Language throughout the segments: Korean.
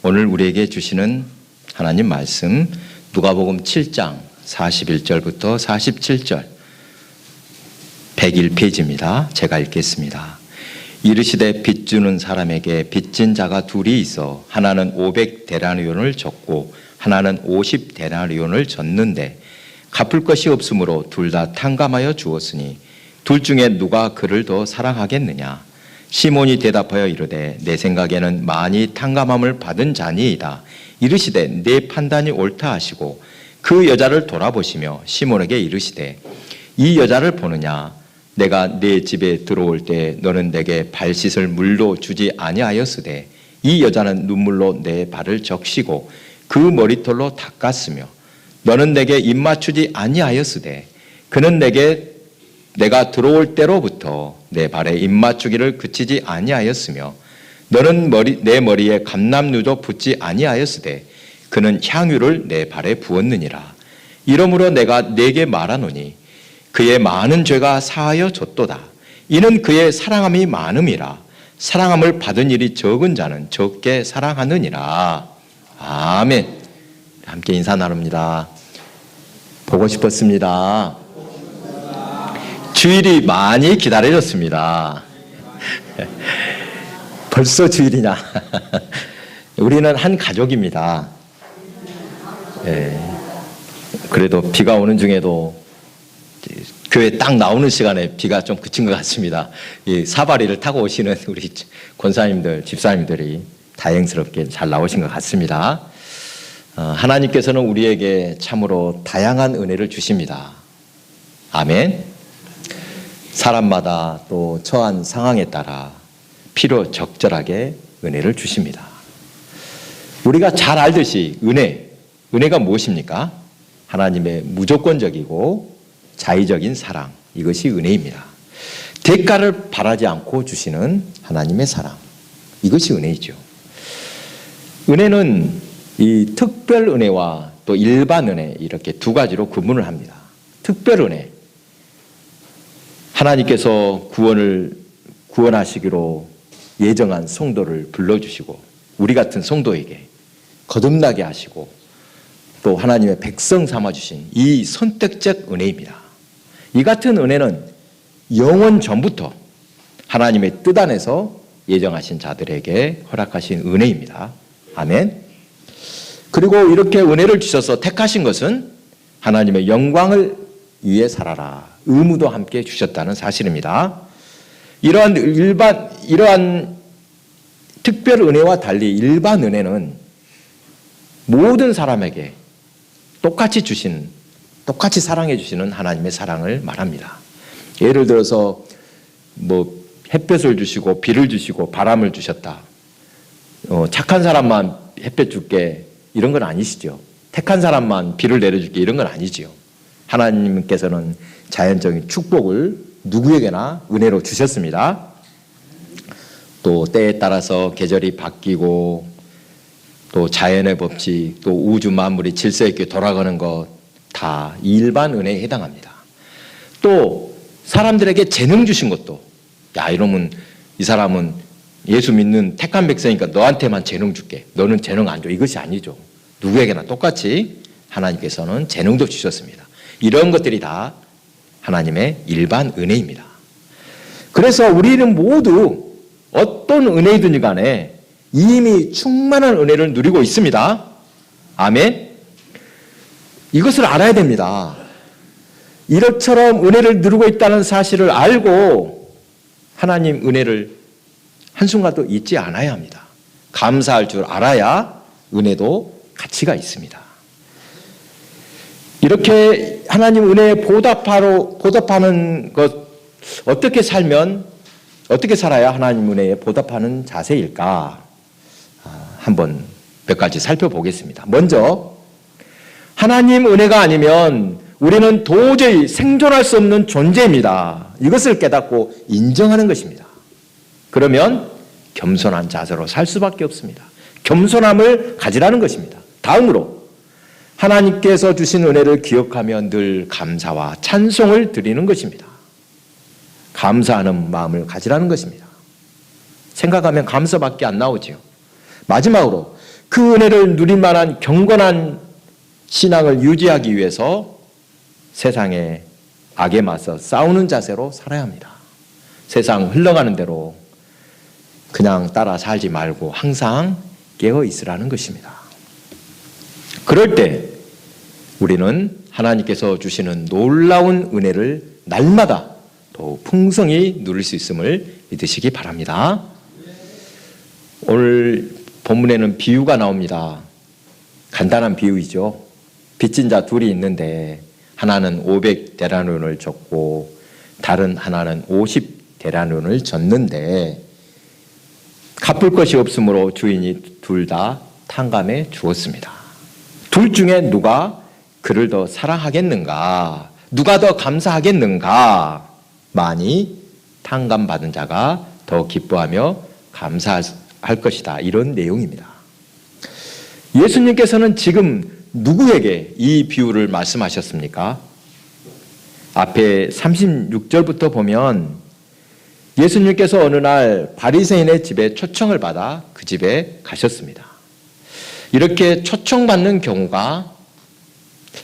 오늘 우리에게 주시는 하나님 말씀 누가복음 7장 41절부터 47절 101페이지입니다. 제가 읽겠습니다. 이르시되 빚 주는 사람에게 빚진 자가 둘이 있어 하나는 500데나리온을 줬고 하나는 50데나리온을 줬는데 갚을 것이 없으므로 둘 다 탕감하여 주었으니 둘 중에 누가 그를 더 사랑하겠느냐. 시몬이 대답하여 이르되 내 생각에는 많이 탕감함을 받은 자니이다. 이르시되 내 판단이 옳다 하시고 그 여자를 돌아보시며 시몬에게 이르시되 이 여자를 보느냐. 내가 네 집에 들어올 때 너는 내게 발 씻을 물도 주지 아니하였으되 이 여자는 눈물로 내 발을 적시고 그 머리털로 닦았으며 너는 내게 입 맞추지 아니하였으되 그는 내가 들어올 때로부터 내 발에 입 맞추기를 그치지 아니하였으며 너는 내 머리에 감람류도 붓지 아니하였으되 그는 향유를 내 발에 부었느니라. 이러므로 내가 네게 말하노니 그의 많은 죄가 사하여 졌도다. 이는 그의 사랑함이 많음이라. 사랑함을 받은 일이 적은 자는 적게 사랑하느니라. 아멘. 함께 인사 나눕니다. 보고 싶었습니다. 주일이 많이 기다려졌습니다. 벌써 주일이냐. 우리는 한 가족입니다. 그래도 비가 오는 중에도 교회 딱 나오는 시간에 비가 좀 그친 것 같습니다. 이 사바리를 타고 오시는 우리 권사님들, 집사님들이 다행스럽게 잘 나오신 것 같습니다. 하나님께서는 우리에게 참으로 다양한 은혜를 주십니다. 아멘. 사람마다 또 처한 상황에 따라 필요 적절하게 은혜를 주십니다. 우리가 잘 알듯이 은혜가 무엇입니까? 하나님의 무조건적이고 자의적인 사랑, 이것이 은혜입니다. 대가를 바라지 않고 주시는 하나님의 사랑, 이것이 은혜이죠. 은혜는 이 특별 은혜와 또 일반 은혜 이렇게 두 가지로 구분을 합니다. 특별 은혜, 하나님께서 구원하시기로 예정한 성도를 불러주시고 우리 같은 성도에게 거듭나게 하시고 또 하나님의 백성 삼아주신 이 선택적 은혜입니다. 이 같은 은혜는 영원 전부터 하나님의 뜻 안에서 예정하신 자들에게 허락하신 은혜입니다. 아멘. 그리고 이렇게 은혜를 주셔서 택하신 것은 하나님의 영광을 위해 살아라. 의무도 함께 주셨다는 사실입니다. 이러한 특별 은혜와 달리 일반 은혜는 모든 사람에게 똑같이 사랑해 주시는 하나님의 사랑을 말합니다. 예를 들어서 햇볕을 주시고 비를 주시고 바람을 주셨다. 착한 사람만 햇볕 줄게 이런 건 아니시죠. 택한 사람만 비를 내려줄게 이런 건 아니지요. 하나님께서는 자연적인 축복을 누구에게나 은혜로 주셨습니다. 또 때에 따라서 계절이 바뀌고 또 자연의 법칙, 또 우주 만물이 질서 있게 돌아가는 것 다 일반 은혜에 해당합니다. 또 사람들에게 재능 주신 것도 이러면 이 사람은 예수 믿는 택한 백성이니까 너한테만 재능 줄게. 너는 재능 안 줘. 이것이 아니죠. 누구에게나 똑같이 하나님께서는 재능도 주셨습니다. 이런 것들이 다 하나님의 일반 은혜입니다. 그래서 우리는 모두 어떤 은혜이든지 간에 이미 충만한 은혜를 누리고 있습니다. 아멘. 이것을 알아야 됩니다. 이렇처럼 은혜를 누리고 있다는 사실을 알고 하나님 은혜를 한순간도 잊지 않아야 합니다. 감사할 줄 알아야 은혜도 가치가 있습니다. 이렇게 하나님 은혜에 보답하는 것, 어떻게 살아야 하나님 은혜에 보답하는 자세일까? 한번 몇 가지 살펴보겠습니다. 먼저 하나님 은혜가 아니면 우리는 도저히 생존할 수 없는 존재입니다. 이것을 깨닫고 인정하는 것입니다. 그러면 겸손한 자세로 살 수밖에 없습니다. 겸손함을 가지라는 것입니다. 다음으로 하나님께서 주신 은혜를 기억하며 늘 감사와 찬송을 드리는 것입니다. 감사하는 마음을 가지라는 것입니다. 생각하면 감사밖에 안 나오지요. 마지막으로 그 은혜를 누릴 만한 경건한 신앙을 유지하기 위해서 세상의 악에 맞서 싸우는 자세로 살아야 합니다. 세상 흘러가는 대로 그냥 따라 살지 말고 항상 깨어 있으라는 것입니다. 그럴 때 우리는 하나님께서 주시는 놀라운 은혜를 날마다 더욱 풍성히 누릴 수 있음을 믿으시기 바랍니다. 오늘 본문에는 비유가 나옵니다. 간단한 비유이죠. 빚진 자 둘이 있는데 하나는 500데나리온을 줬고 다른 하나는 50데나리온을 줬는데 갚을 것이 없으므로 주인이 둘 다 탕감해 주었습니다. 둘 중에 누가 그를 더 사랑하겠는가? 누가 더 감사하겠는가? 많이 탕감받은 자가 더 기뻐하며 감사할 것이다. 이런 내용입니다. 예수님께서는 지금 누구에게 이 비유를 말씀하셨습니까? 앞에 36절부터 보면 예수님께서 어느 날 바리새인의 집에 초청을 받아 그 집에 가셨습니다. 이렇게 초청받는 경우가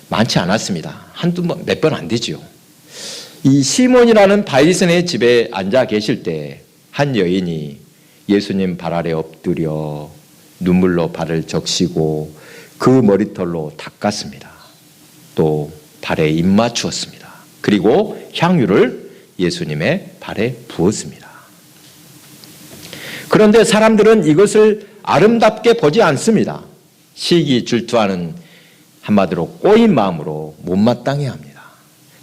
많지 않았습니다. 한두 번, 몇 번 안 되지요. 이 시몬이라는 바리새인의 집에 앉아 계실 때 한 여인이 예수님 발 아래 엎드려 눈물로 발을 적시고 그 머리털로 닦았습니다. 또 발에 입 맞추었습니다. 그리고 향유를 예수님의 발에 부었습니다. 그런데 사람들은 이것을 아름답게 보지 않습니다. 시기 질투하는 한마디로 꼬인 마음으로 못마땅해 합니다.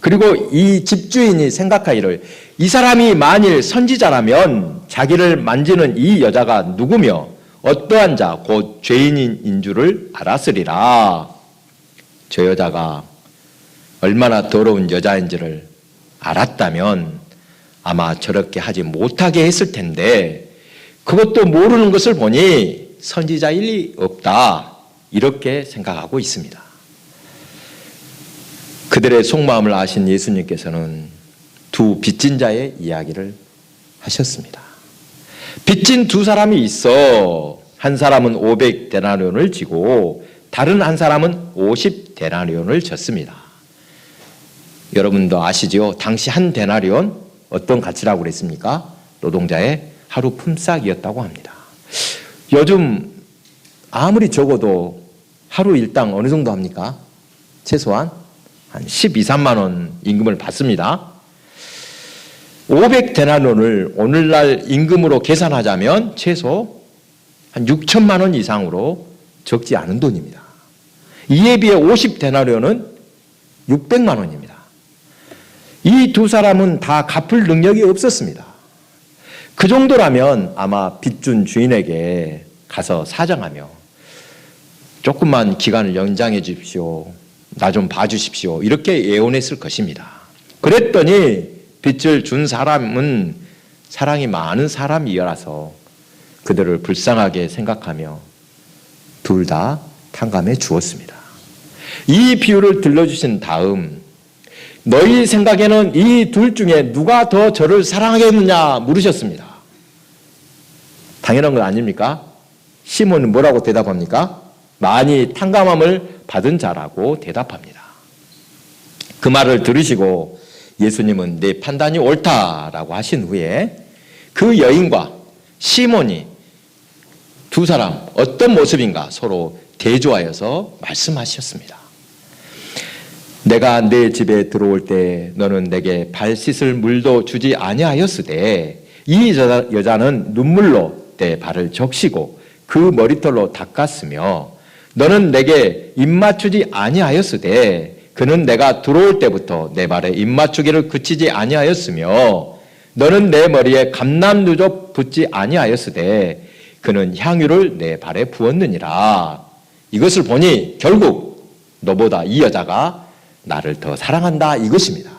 그리고 이 집주인이 생각하기를 이 사람이 만일 선지자라면 자기를 만지는 이 여자가 누구며 어떠한 자 곧 죄인인 줄을 알았으리라. 저 여자가 얼마나 더러운 여자인지를 알았다면 아마 저렇게 하지 못하게 했을 텐데 그것도 모르는 것을 보니 선지자일 리 없다. 이렇게 생각하고 있습니다. 그들의 속마음을 아신 예수님께서는 두 빚진 자의 이야기를 하셨습니다. 빚진 두 사람이 있어 한 사람은 500데나리온을 지고 다른 한 사람은 50데나리온을 졌습니다. 여러분도 아시죠? 당시 한 데나리온 어떤 가치라고 그랬습니까? 노동자의 하루 품삯이었다고 합니다. 요즘 아무리 적어도 하루 일당 어느 정도 합니까? 최소한 한 12, 13만 원 임금을 받습니다. 500데나리온을 오늘날 임금으로 계산하자면 최소 한 6천만 원 이상으로 적지 않은 돈입니다. 이에 비해 50데나리온은 600만 원입니다. 이 두 사람은 다 갚을 능력이 없었습니다. 그 정도라면 아마 빚준 주인에게 가서 사정하며 조금만 기간을 연장해 주십시오. 나 좀 봐주십시오. 이렇게 예언했을 것입니다. 그랬더니 빚을 준 사람은 사랑이 많은 사람이라서 그들을 불쌍하게 생각하며 둘 다 탕감해 주었습니다. 이 비유를 들려주신 다음 너희 생각에는 이 둘 중에 누가 더 저를 사랑하겠느냐 물으셨습니다. 당연한 건 아닙니까? 시몬은 뭐라고 대답합니까? 많이 탕감함을 받은 자라고 대답합니다. 그 말을 들으시고 예수님은 내 판단이 옳다라고 하신 후에 그 여인과 시몬이 두 사람 어떤 모습인가 서로 대조하여서 말씀하셨습니다. 내가 내 집에 들어올 때 너는 내게 발 씻을 물도 주지 아니하였으되 이 여자는 눈물로 내 발을 적시고 그 머리털로 닦았으며 너는 내게 입맞추지 아니하였으되 그는 내가 들어올 때부터 내 발에 입맞추기를 그치지 아니하였으며 너는 내 머리에 감람누조 붓지 아니하였으되 그는 향유를 내 발에 부었느니라. 이것을 보니 결국 너보다 이 여자가 나를 더 사랑한다 이것입니다.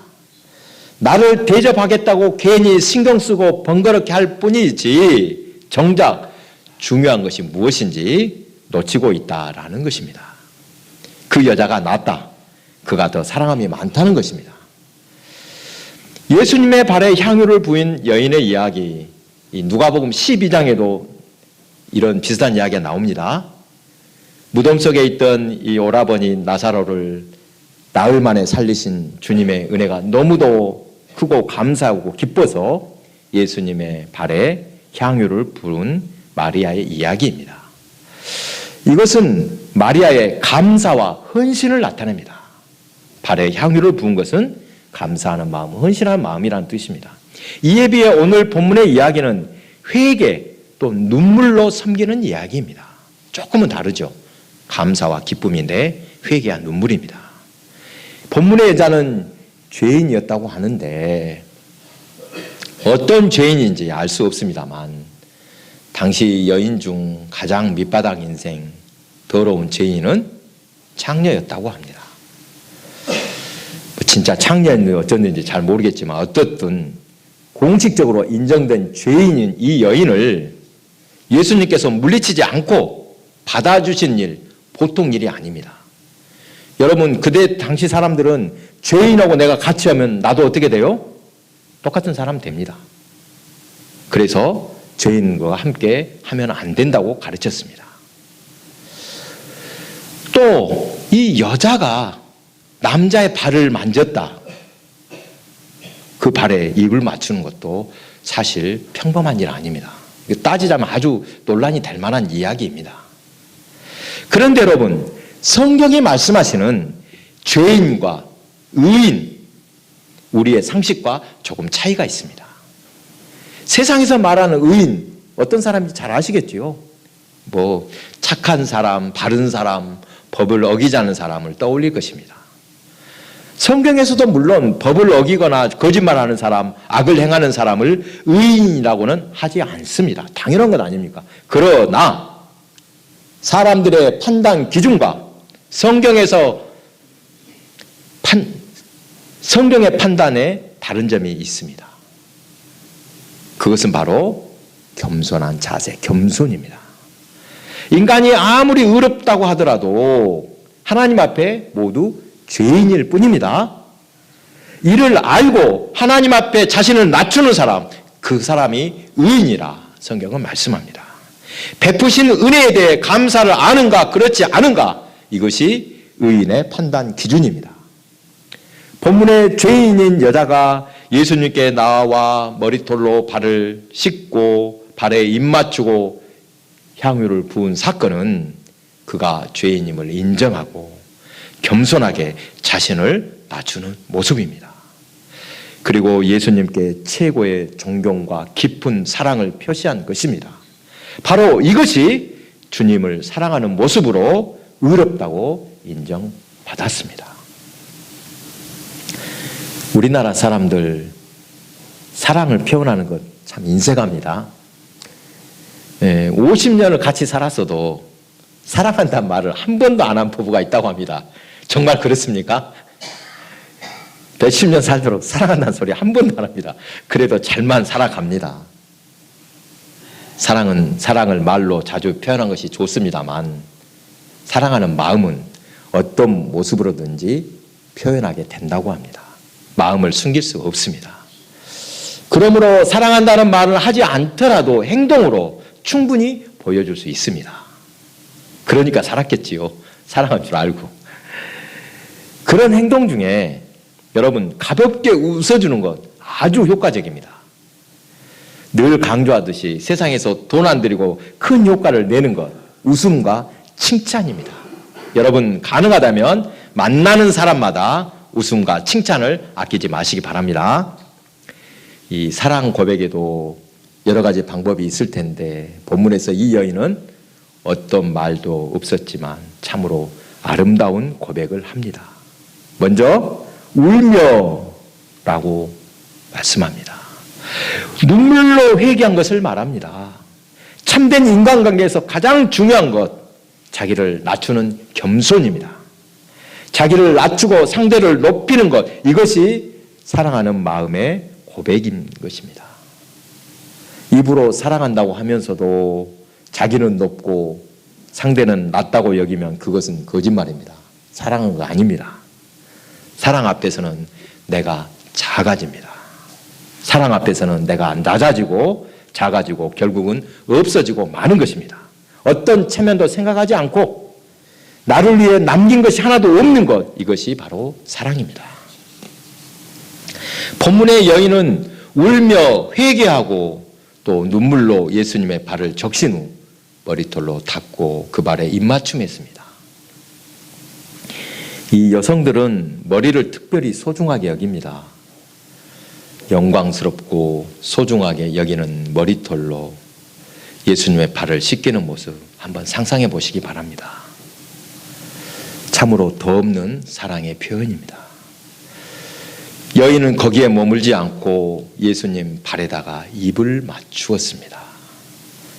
나를 대접하겠다고 괜히 신경 쓰고 번거롭게 할 뿐이지 정작 중요한 것이 무엇인지 놓치고 있다라는 것입니다. 그 여자가 낫다. 그가 더 사랑함이 많다는 것입니다. 예수님의 발에 향유를 부인 여인의 이야기, 누가복음 12장에도 이런 비슷한 이야기가 나옵니다. 무덤 속에 있던 이 오라버니 나사로를 나흘 만에 살리신 주님의 은혜가 너무도 크고 감사하고 기뻐서 예수님의 발에 향유를 부은 마리아의 이야기입니다. 이것은 마리아의 감사와 헌신을 나타냅니다. 발에 향유를 부은 것은 감사하는 마음, 헌신하는 마음이라는 뜻입니다. 이에 비해 오늘 본문의 이야기는 회개 또 눈물로 섬기는 이야기입니다. 조금은 다르죠. 감사와 기쁨인데 회개와 눈물입니다. 본문의 여자는 죄인이었다고 하는데 어떤 죄인인지 알 수 없습니다만 당시 여인 중 가장 밑바닥 인생 더러운 죄인은 창녀였다고 합니다. 진짜 창녀였는지 어쩐지 잘 모르겠지만 어떻든 공식적으로 인정된 죄인인 이 여인을 예수님께서 물리치지 않고 받아주신 일 보통 일이 아닙니다. 여러분 그때 당시 사람들은 죄인하고 내가 같이 하면 나도 어떻게 돼요? 똑같은 사람 됩니다. 그래서 죄인과 함께 하면 안 된다고 가르쳤습니다. 또 이 여자가 남자의 발을 만졌다. 그 발에 입을 맞추는 것도 사실 평범한 일 아닙니다. 따지자면 아주 논란이 될 만한 이야기입니다. 그런데 여러분 성경이 말씀하시는 죄인과 의인, 우리의 상식과 조금 차이가 있습니다. 세상에서 말하는 의인, 어떤 사람인지 잘 아시겠지요? 뭐 착한 사람, 바른 사람, 법을 어기지 않는 사람을 떠올릴 것입니다. 성경에서도 물론 법을 어기거나 거짓말하는 사람, 악을 행하는 사람을 의인이라고는 하지 않습니다. 당연한 것 아닙니까? 그러나 사람들의 판단 기준과 성경의 판단에 다른 점이 있습니다. 그것은 바로 겸손한 자세, 겸손입니다. 인간이 아무리 의롭다고 하더라도 하나님 앞에 모두 죄인일 뿐입니다. 이를 알고 하나님 앞에 자신을 낮추는 사람, 그 사람이 의인이라 성경은 말씀합니다. 베푸신 은혜에 대해 감사를 아는가 그렇지 않은가, 이것이 의인의 판단 기준입니다. 본문의 죄인인 여자가 예수님께 나와 머리털로 발을 씻고 발에 입 맞추고 향유를 부은 사건은 그가 죄인임을 인정하고 겸손하게 자신을 낮추는 모습입니다. 그리고 예수님께 최고의 존경과 깊은 사랑을 표시한 것입니다. 바로 이것이 주님을 사랑하는 모습으로 의롭다고 인정받았습니다. 우리나라 사람들 사랑을 표현하는 것 참 인색합니다. 50년을 같이 살았어도 사랑한다는 말을 한 번도 안 한 부부가 있다고 합니다. 정말 그렇습니까? 몇십 년 살도록 사랑한다는 소리 한 번도 안 합니다. 그래도 잘만 살아갑니다. 사랑을 말로 자주 표현한 것이 좋습니다만 사랑하는 마음은 어떤 모습으로든지 표현하게 된다고 합니다. 마음을 숨길 수 없습니다. 그러므로 사랑한다는 말을 하지 않더라도 행동으로 충분히 보여줄 수 있습니다. 그러니까 살았겠지요. 사랑할 줄 알고. 그런 행동 중에 여러분 가볍게 웃어주는 것 아주 효과적입니다. 늘 강조하듯이 세상에서 돈 안 들이고 큰 효과를 내는 것, 웃음과 칭찬입니다. 여러분 가능하다면 만나는 사람마다 웃음과 칭찬을 아끼지 마시기 바랍니다. 이 사랑 고백에도 여러 가지 방법이 있을 텐데 본문에서 이 여인은 어떤 말도 없었지만 참으로 아름다운 고백을 합니다. 먼저 울며라고 말씀합니다. 눈물로 회개한 것을 말합니다. 참된 인간관계에서 가장 중요한 것, 자기를 낮추는 겸손입니다. 자기를 낮추고 상대를 높이는 것, 이것이 사랑하는 마음의 고백인 것입니다. 입으로 사랑한다고 하면서도 자기는 높고 상대는 낮다고 여기면 그것은 거짓말입니다. 사랑은 아닙니다. 사랑 앞에서는 내가 작아집니다. 사랑 앞에서는 내가 낮아지고 작아지고 결국은 없어지고 마는 것입니다. 어떤 체면도 생각하지 않고 나를 위해 남긴 것이 하나도 없는 것, 이것이 바로 사랑입니다. 본문의 여인은 울며 회개하고 또 눈물로 예수님의 발을 적신 후 머리털로 닦고 그 발에 입맞춤했습니다. 이 여성들은 머리를 특별히 소중하게 여깁니다. 영광스럽고 소중하게 여기는 머리털로 예수님의 발을 씻기는 모습 한번 상상해 보시기 바랍니다. 참으로 더없는 사랑의 표현입니다. 여인은 거기에 머물지 않고 예수님 발에다가 입을 맞추었습니다.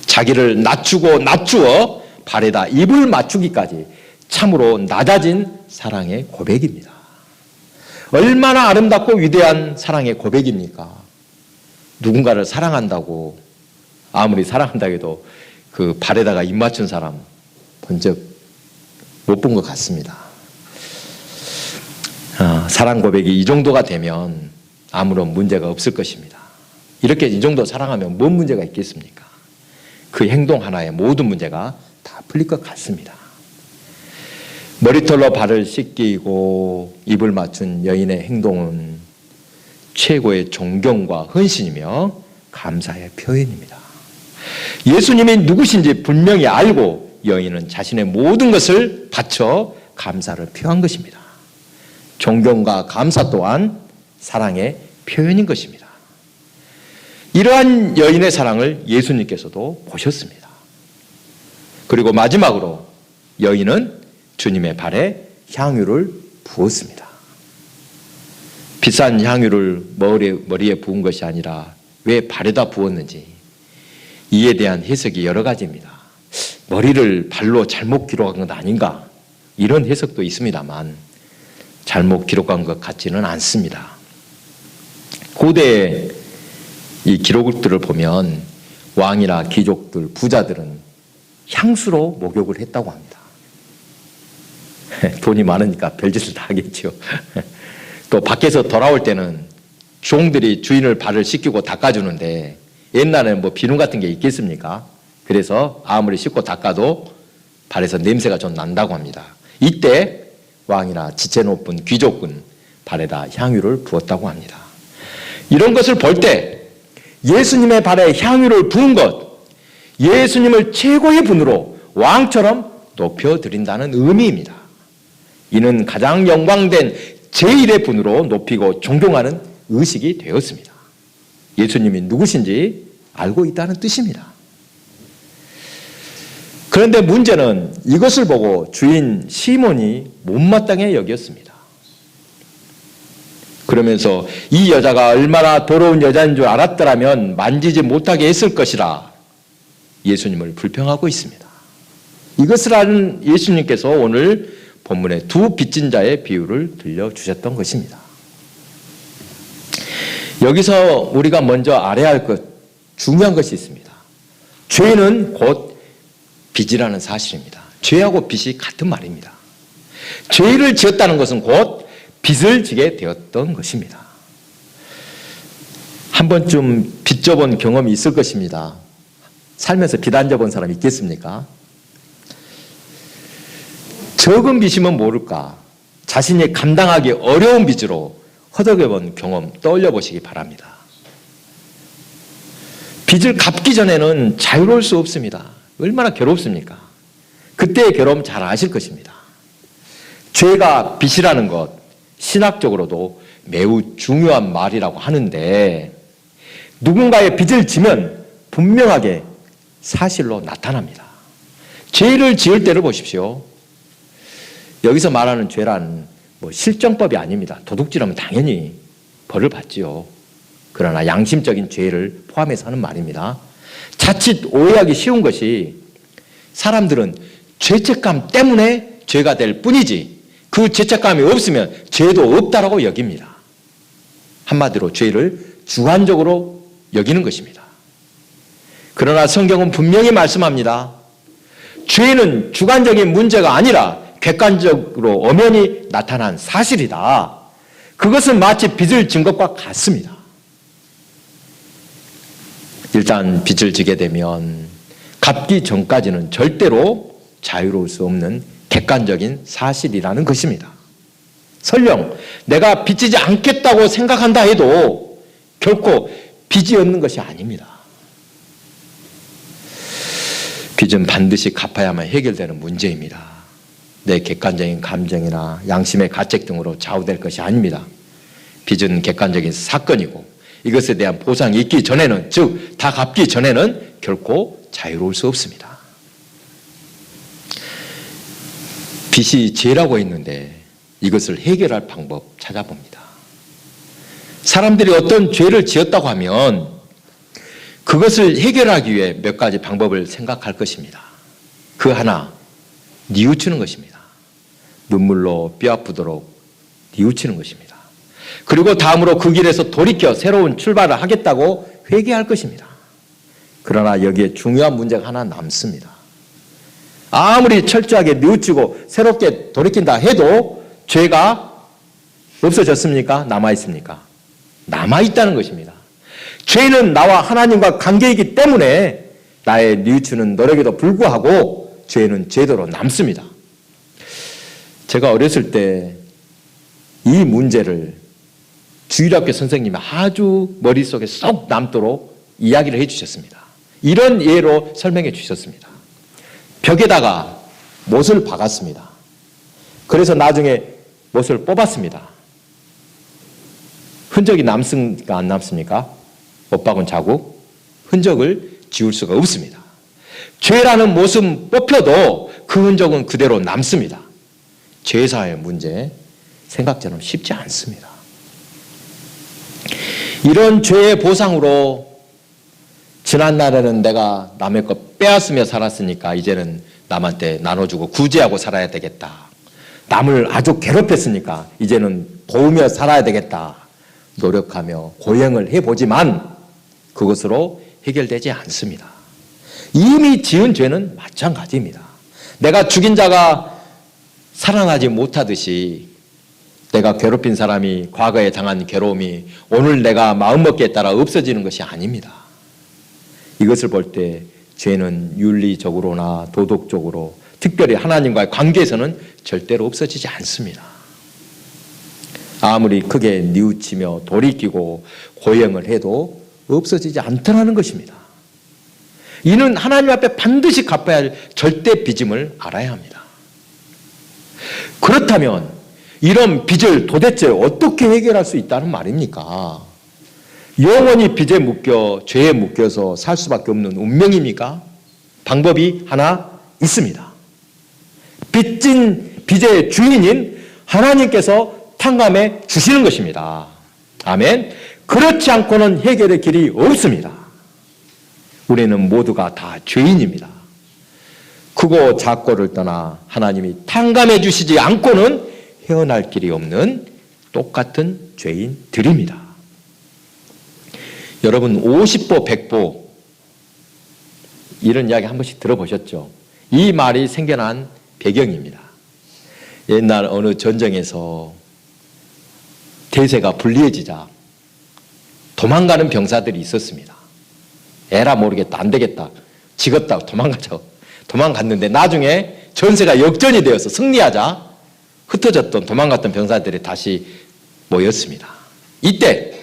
자기를 낮추어 발에다 입을 맞추기까지 참으로 낮아진 사랑의 고백입니다. 얼마나 아름답고 위대한 사랑의 고백입니까? 누군가를 사랑한다고 아무리 사랑한다고 해도 그 발에다가 입 맞춘 사람 본 적 못 본 것 같습니다. 사랑 고백이 이 정도가 되면 아무런 문제가 없을 것입니다. 이렇게 이 정도 사랑하면 뭔 문제가 있겠습니까? 그 행동 하나에 모든 문제가 다 풀릴 것 같습니다. 머리털로 발을 씻기고 입을 맞춘 여인의 행동은 최고의 존경과 헌신이며 감사의 표현입니다. 예수님이 누구신지 분명히 알고 여인은 자신의 모든 것을 바쳐 감사를 표한 것입니다. 존경과 감사 또한 사랑의 표현인 것입니다. 이러한 여인의 사랑을 예수님께서도 보셨습니다. 그리고 마지막으로 여인은 주님의 발에 향유를 부었습니다. 비싼 향유를 머리에 부은 것이 아니라 왜 발에다 부었는지 이에 대한 해석이 여러 가지입니다. 머리를 발로 잘못 기록한 것 아닌가 이런 해석도 있습니다만 잘못 기록한 것 같지는 않습니다. 고대의 이 기록들을 보면 왕이나 귀족들, 부자들은 향수로 목욕을 했다고 합니다. 돈이 많으니까 별짓을 다 하겠죠. 또 밖에서 돌아올 때는 종들이 주인을 발을 씻기고 닦아주는데 옛날에는 뭐 비누 같은 게 있겠습니까? 그래서 아무리 씻고 닦아도 발에서 냄새가 좀 난다고 합니다. 이때 왕이나 지체 높은 귀족은 발에다 향유를 부었다고 합니다. 이런 것을 볼 때 예수님의 발에 향유를 부은 것, 예수님을 최고의 분으로 왕처럼 높여드린다는 의미입니다. 이는 가장 영광된 제1의 분으로 높이고 존경하는 의식이 되었습니다. 예수님이 누구신지 알고 있다는 뜻입니다. 그런데 문제는 이것을 보고 주인 시몬이 못마땅해 여겼습니다. 그러면서 이 여자가 얼마나 더러운 여자인 줄 알았더라면 만지지 못하게 했을 것이라 예수님을 불평하고 있습니다. 이것을 아는 예수님께서 오늘 본문에 두 빚진 자의 비유를 들려주셨던 것입니다. 여기서 우리가 먼저 알아야 할 것, 중요한 것이 있습니다. 죄는 곧 빚이라는 사실입니다. 죄하고 빚이 같은 말입니다. 죄를 지었다는 것은 곧 빚을 지게 되었던 것입니다. 한 번쯤 빚 져본 경험이 있을 것입니다. 살면서 빚 안 져본 사람 있겠습니까? 적은 빚이면 모를까 자신이 감당하기 어려운 빚으로 허덕여본 경험 떠올려 보시기 바랍니다. 빚을 갚기 전에는 자유로울 수 없습니다. 얼마나 괴롭습니까? 그때의 괴로움 잘 아실 것입니다. 죄가 빚이라는 것, 신학적으로도 매우 중요한 말이라고 하는데 누군가의 빚을 지면 분명하게 사실로 나타납니다. 죄를 지을 때를 보십시오. 여기서 말하는 죄란 실정법이 아닙니다. 도둑질하면 당연히 벌을 받지요. 그러나 양심적인 죄를 포함해서 하는 말입니다. 자칫 오해하기 쉬운 것이 사람들은 죄책감 때문에 죄가 될 뿐이지 그 죄책감이 없으면 죄도 없다라고 여깁니다. 한마디로 죄를 주관적으로 여기는 것입니다. 그러나 성경은 분명히 말씀합니다. 죄는 주관적인 문제가 아니라 객관적으로 엄연히 나타난 사실이다. 그것은 마치 빚을 진 것과 같습니다. 일단 빚을 지게 되면 갚기 전까지는 절대로 자유로울 수 없는 객관적인 사실이라는 것입니다. 설령 내가 빚지지 않겠다고 생각한다 해도 결코 빚이 없는 것이 아닙니다. 빚은 반드시 갚아야만 해결되는 문제입니다. 내 객관적인 감정이나 양심의 가책 등으로 좌우될 것이 아닙니다. 빚은 객관적인 사건이고 이것에 대한 보상이 있기 전에는, 즉 다 갚기 전에는 결코 자유로울 수 없습니다. 빚이 죄라고 했는데 이것을 해결할 방법 찾아봅니다. 사람들이 어떤 죄를 지었다고 하면 그것을 해결하기 위해 몇 가지 방법을 생각할 것입니다. 그 하나, 뉘우치는 것입니다. 눈물로 뼈 아프도록 뉘우치는 것입니다. 그리고 다음으로 그 길에서 돌이켜 새로운 출발을 하겠다고 회개할 것입니다. 그러나 여기에 중요한 문제가 하나 남습니다. 아무리 철저하게 뉘우치고 새롭게 돌이킨다 해도 죄가 없어졌습니까? 남아있습니까? 남아있다는 것입니다. 죄는 나와 하나님과 관계이기 때문에 나의 뉘우치는 노력에도 불구하고 죄는 죄대로 남습니다. 제가 어렸을 때 이 문제를 주일학교 선생님이 아주 머릿속에 쏙 남도록 이야기를 해주셨습니다. 이런 예로 설명해 주셨습니다. 벽에다가 못을 박았습니다. 그래서 나중에 못을 뽑았습니다. 흔적이 남습니까? 안 남습니까? 못 박은 자국? 흔적을 지울 수가 없습니다. 죄라는 못은 뽑혀도 그 흔적은 그대로 남습니다. 죄사의 문제, 생각처럼 쉽지 않습니다. 이런 죄의 보상으로 지난날에는 내가 남의 것 빼앗으며 살았으니까 이제는 남한테 나눠주고 구제하고 살아야 되겠다. 남을 아주 괴롭혔으니까 이제는 도우며 살아야 되겠다. 노력하며 고행을 해보지만 그것으로 해결되지 않습니다. 이미 지은 죄는 마찬가지입니다. 내가 죽인 자가 살아나지 못하듯이 내가 괴롭힌 사람이 과거에 당한 괴로움이 오늘 내가 마음먹기에 따라 없어지는 것이 아닙니다. 이것을 볼 때 죄는 윤리적으로나 도덕적으로 특별히 하나님과의 관계에서는 절대로 없어지지 않습니다. 아무리 크게 뉘우치며 돌이키고 고행을 해도 없어지지 않더라는 것입니다. 이는 하나님 앞에 반드시 갚아야 할 절대 빚임을 알아야 합니다. 그렇다면 이런 빚을 도대체 어떻게 해결할 수 있다는 말입니까? 영원히 빚에 묶여 죄에 묶여서 살 수밖에 없는 운명입니까? 방법이 하나 있습니다. 빚진 빚의 주인인 하나님께서 탕감해 주시는 것입니다. 아멘. 그렇지 않고는 해결의 길이 없습니다. 우리는 모두가 다 죄인입니다. 크고 작고를 떠나 하나님이 탕감해 주시지 않고는 헤어날 길이 없는 똑같은 죄인들입니다. 여러분 50보 100보 이런 이야기 한 번씩 들어보셨죠? 이 말이 생겨난 배경입니다. 옛날 어느 전쟁에서 대세가 불리해지자 도망가는 병사들이 있었습니다. 에라 모르겠다, 안 되겠다, 지겹다, 도망가자. 도망갔는데 나중에 전세가 역전이 되어서 승리하자 흩어졌던 도망갔던 병사들이 다시 모였습니다. 이때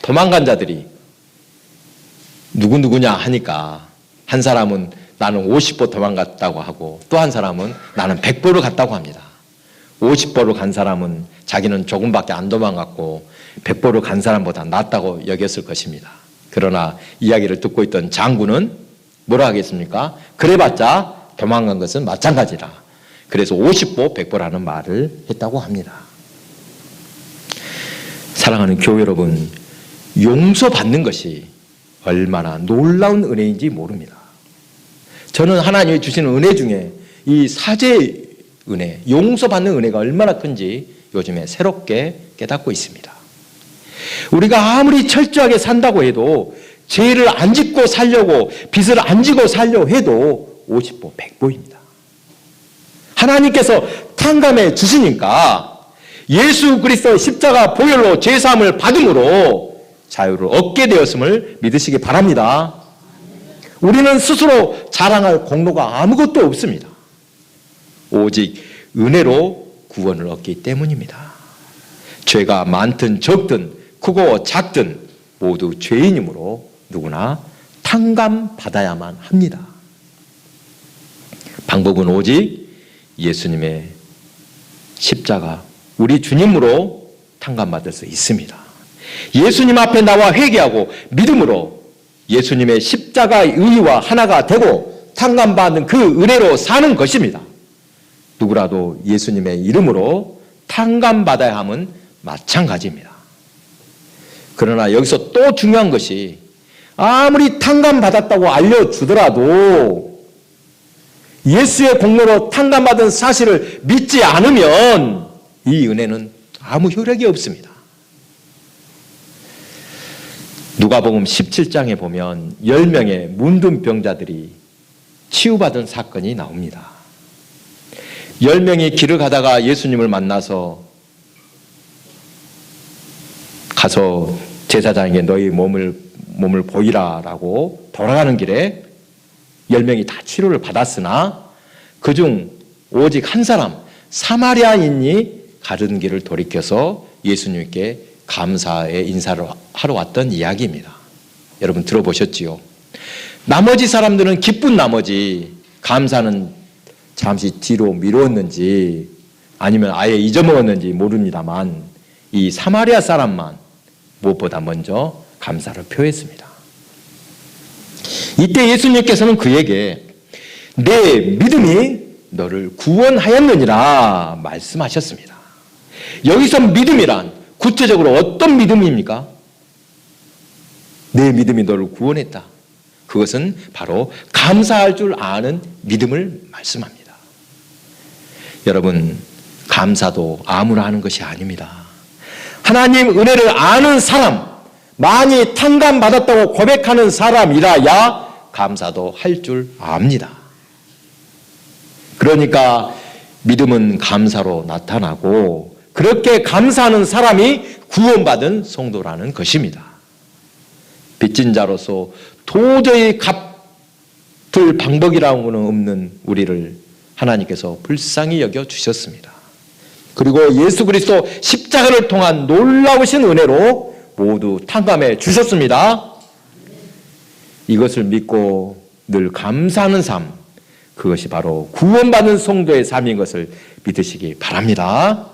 도망간 자들이 누구냐 하니까 한 사람은 나는 50보 도망갔다고 하고 또 한 사람은 나는 100보를 갔다고 합니다. 50보를 간 사람은 자기는 조금밖에 안 도망갔고 100보를 간 사람보다 낫다고 여겼을 것입니다. 그러나 이야기를 듣고 있던 장군은 뭐라 하겠습니까? 그래봤자 도망간 것은 마찬가지라. 그래서 50보 100보라는 말을 했다고 합니다. 사랑하는 교회 여러분, 용서받는 것이 얼마나 놀라운 은혜인지 모릅니다. 저는 하나님이 주시는 은혜 중에 이 사죄의 은혜, 용서받는 은혜가 얼마나 큰지 요즘에 새롭게 깨닫고 있습니다. 우리가 아무리 철저하게 산다고 해도 죄를 안 짓고 살려고, 빚을 안 지고 살려고 해도 50보 100보입니다. 하나님께서 탕감해 주시니까 예수 그리스도의 십자가 보혈로 죄사함을 받음으로 자유를 얻게 되었음을 믿으시기 바랍니다. 우리는 스스로 자랑할 공로가 아무것도 없습니다. 오직 은혜로 구원을 얻기 때문입니다. 죄가 많든 적든 크고 작든 모두 죄인이므로 누구나 탕감받아야만 합니다. 방법은 오직 예수님의 십자가, 우리 주님으로 탕감받을 수 있습니다. 예수님 앞에 나와 회개하고 믿음으로 예수님의 십자가의 의와 하나가 되고 탕감받는 그 은혜로 사는 것입니다. 누구라도 예수님의 이름으로 탕감받아야 함은 마찬가지입니다. 그러나 여기서 또 중요한 것이 아무리 탕감받았다고 알려주더라도 예수의 공로로 탕감받은 사실을 믿지 않으면 이 은혜는 아무 효력이 없습니다. 누가복음 17장에 보면 10명의 문둥병자들이 치유받은 사건이 나옵니다. 10명이 길을 가다가 예수님을 만나서 가서 제사장에게 너희 몸을 보이라라고 돌아가는 길에 10명이 다 치료를 받았으나 그중 오직 한 사람 사마리아인이 가는 길을 돌이켜서 예수님께 감사의 인사를 하러 왔던 이야기입니다. 여러분 들어보셨지요? 나머지 사람들은 기쁜 나머지 감사는 잠시 뒤로 미뤘는지 아니면 아예 잊어먹었는지 모릅니다만 이 사마리아 사람만 무엇보다 먼저 감사를 표했습니다. 이때 예수님께서는 그에게 내 믿음이 너를 구원하였느니라 말씀하셨습니다. 여기서 믿음이란 구체적으로 어떤 믿음입니까? 내 믿음이 너를 구원했다. 그것은 바로 감사할 줄 아는 믿음을 말씀합니다. 여러분, 감사도 아무나 하는 것이 아닙니다. 하나님 은혜를 아는 사람, 많이 탕감받았다고 고백하는 사람이라야 감사도 할 줄 압니다. 그러니까 믿음은 감사로 나타나고 그렇게 감사하는 사람이 구원받은 성도라는 것입니다. 빚진 자로서 도저히 갚을 방법이라고는 없는 우리를 하나님께서 불쌍히 여겨 주셨습니다. 그리고 예수 그리스도 십자가를 통한 놀라우신 은혜로 모두 탕감해 주셨습니다. 이것을 믿고 늘 감사하는 삶, 그것이 바로 구원받은 성도의 삶인 것을 믿으시기 바랍니다.